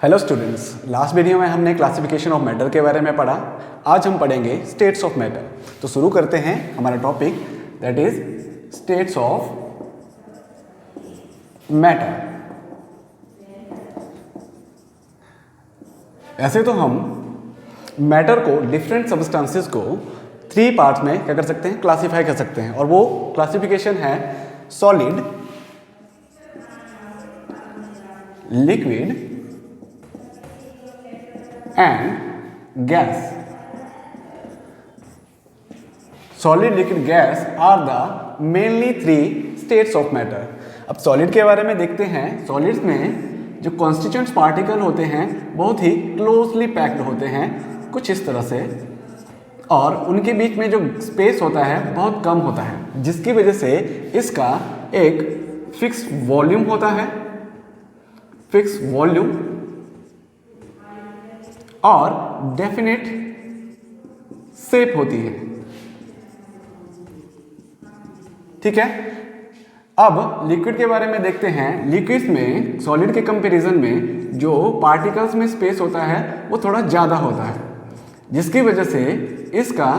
Hello students, last video में हमने classification of matter के बारे में पढ़ा। आज हम पढ़ेंगे स्टेट्स ऑफ मैटर। तो शुरू करते हैं हमारा topic, that is states of matter. ऐसे तो हम मैटर को, डिफरेंट सब्सटेंसेस को 3 पार्ट्स में क्या कर सकते हैं, क्लासीफाई कर सकते हैं। और वो क्लासिफिकेशन है solid, liquid and gas. Solid, liquid, gas are the mainly 3 states of matter. अब सॉलिड के बारे में देखते हैं। सॉलिड्स में जो कॉन्स्टिट्यूएंट्स पार्टिकल होते हैं बहुत ही क्लोजली पैक्ड होते हैं, कुछ इस तरह से, और उनके बीच में जो स्पेस होता है बहुत कम होता है, जिसकी वजह से इसका एक फिक्स वॉल्यूम होता है, फिक्स वॉल्यूम और डेफिनेट शेप होती है। ठीक है। अब लिक्विड के बारे में देखते हैं। लिक्विड्स में सॉलिड के कंपैरिजन में जो पार्टिकल्स में स्पेस होता है वो थोड़ा ज़्यादा होता है, जिसकी वजह से इसका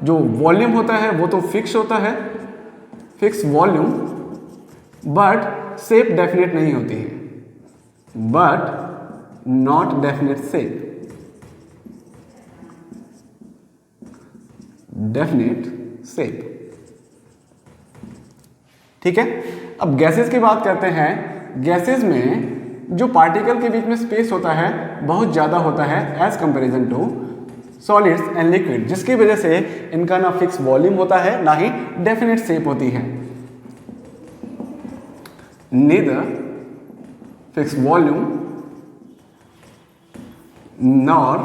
जो वॉल्यूम होता है वो तो फिक्स होता है, fix volume, but shape definite नहीं होती है, but not definite shape, definite shape. ठीक है। अब गैसेस की बात करते हैं। गैसेस में जो पार्टिकल के बीच में स्पेस होता है बहुत ज़्यादा होता है as comparison to solids and liquid, जिसकी वजह से इनका ना फिक्स वॉल्यूम होता है ना ही डेफिनेट शेप होती है। Neither fix volume nor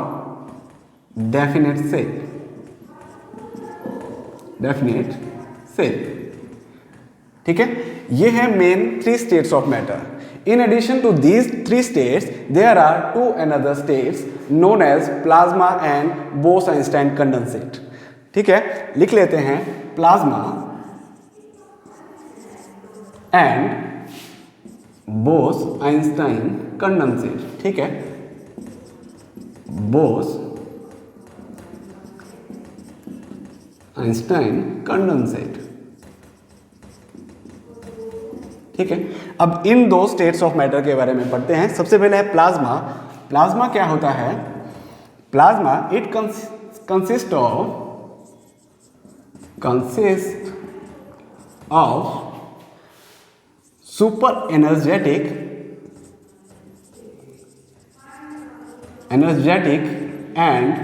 definite shape, definite shape. ठीक है। ये है main 3 states of matter. In addition to these 3 states there are 2 another states known as plasma and Bose Einstein condensate. ठीक है, लिख लेते हैं प्लाज्मा एंड बोस-आइंस्टाइन कंडेंसेट। ठीक है, बोस आइंस्टाइन कंडेंसेट। ठीक है। अब इन 2 स्टेट्स ऑफ मैटर के बारे में पढ़ते हैं। सबसे पहले है प्लाज्मा। प्लाज्मा क्या होता है? Plasma it consist of super energetic and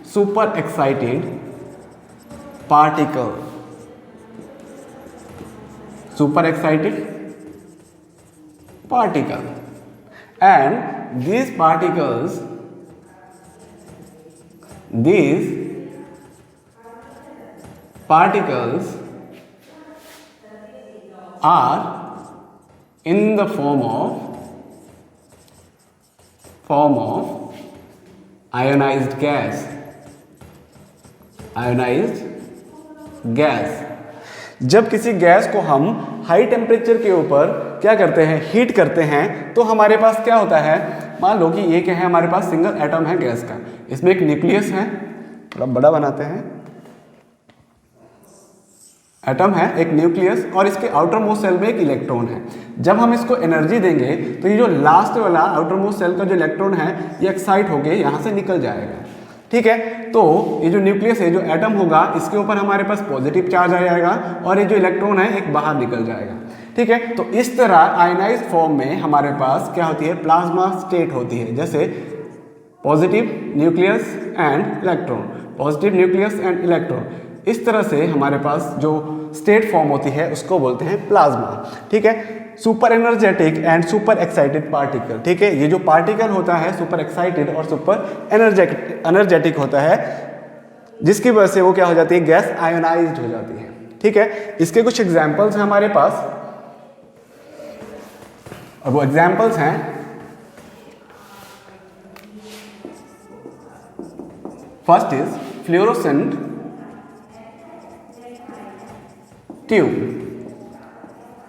super excited particle, super excited particle, and these particles are in the form of ionized gas, gas. जब किसी गैस को हम हाई टेम्परेचर के ऊपर क्या करते हैं, हीट करते हैं, तो हमारे पास क्या होता है, मान लो कि ये क्या है, हमारे पास सिंगल एटम है गैस का, इसमें एक न्यूक्लियस है, थोड़ा बड़ा बनाते हैं, एटम है एक न्यूक्लियस, और इसके आउटर मोस्ट सेल में एक इलेक्ट्रॉन है। जब हम इसको एनर्जी देंगे तो ये जो लास्ट वाला आउटर मोस्ट सेल का जो इलेक्ट्रॉन है ये एक्साइट होके यहाँ से निकल जाएगा। ठीक है। तो ये जो न्यूक्लियस है, जो एटम होगा, इसके ऊपर हमारे पास पॉजिटिव चार्ज आ जाएगा और ये जो इलेक्ट्रॉन है एक बाहर निकल जाएगा। ठीक है। तो इस तरह आयनाइज्ड फॉर्म में हमारे पास क्या होती है, प्लाज्मा स्टेट होती है। जैसे positive nucleus and electron, positive nucleus and electron, इस तरह से हमारे पास जो स्टेट फॉर्म होती है उसको बोलते हैं प्लाज्मा। ठीक है। Super energetic and super excited particle. ठीक है। ये जो पार्टिकल होता है सुपर एक्साइटेड और सुपर एनर्जेटिक होता है, जिसकी वजह से वो क्या हो जाती है, गैस आयोनाइज्ड हो जाती है। ठीक है। इसके कुछ एग्जांपल्स हैं हमारे पास, और वो एग्जांपल्स हैं first is fluorescent tube.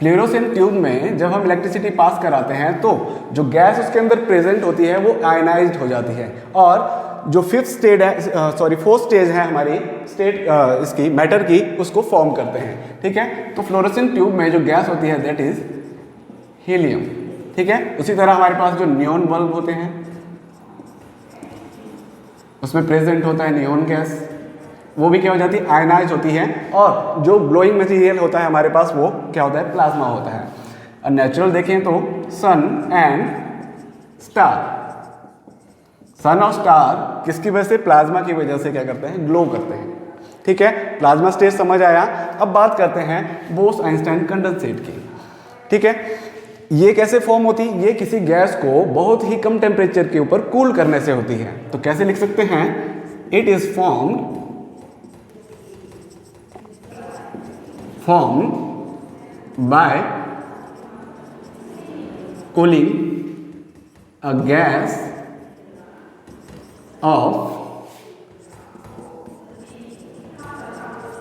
Fluorescent tube में जब हम इलेक्ट्रिसिटी पास कराते हैं तो जो गैस उसके अंदर प्रेजेंट होती है वो आयनाइज्ड हो जाती है, और जो फोर्थ स्टेज है हमारी स्टेट इसकी मैटर की, उसको फॉर्म करते हैं। ठीक है, तो फ्लोरोसेंट ट्यूब में जो गैस होती है दैट इज हीलियम। ठीक है, उसी तरह हमारे पास जो नियॉन बल्ब होते हैं उसमें प्रेजेंट होता है नियॉन गैस, वो भी क्या हो जाती है, आयनाइज होती है। और जो ग्लोइंग मटेरियल होता है हमारे पास वो क्या होता है, प्लाज्मा होता है। और नेचुरल देखें तो सन एंड स्टार, सन और स्टार किसकी वजह से, प्लाज्मा की वजह से क्या करते हैं, ग्लो करते हैं। ठीक है, प्लाज्मा स्टेज समझ आया। अब बात करते हैं बोस आइंस्टाइन कंडेंसेट की। ठीक है, ये कैसे फॉर्म होती है, ये किसी गैस को बहुत ही कम टेम्परेचर के ऊपर कूल करने से होती है। तो कैसे लिख सकते हैं, it is formed by cooling a gas of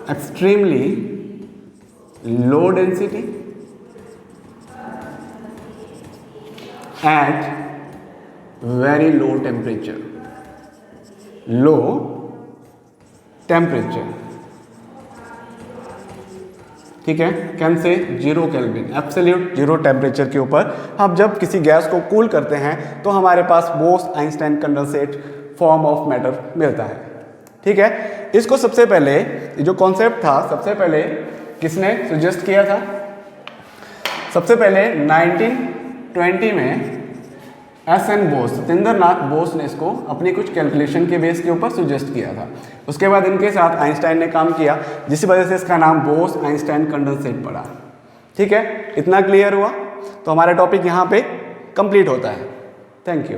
extremely low density at very low temperature. Low temperature, ठीक है, can say 0 kelvin, absolute 0 temperature के ऊपर हम जब किसी गैस को कूल करते हैं तो हमारे पास Bose Einstein condensate form of matter मिलता है। ठीक है, इसको सबसे पहले जो कॉन्सेप्ट था सबसे पहले किसने सजेस्ट किया था, सबसे पहले 1920 में एस.एन. बोस, सत्येंद्रनाथ बोस ने इसको अपनी कुछ कैलकुलेशन के बेस के ऊपर सजेस्ट किया था। उसके बाद इनके साथ आइंस्टाइन ने काम किया, जिस वजह से इसका नाम बोस आइंस्टाइन कंडेंसेट पड़ा। ठीक है, इतना क्लियर हुआ, तो हमारा टॉपिक यहाँ पे कंप्लीट होता है। Thank you.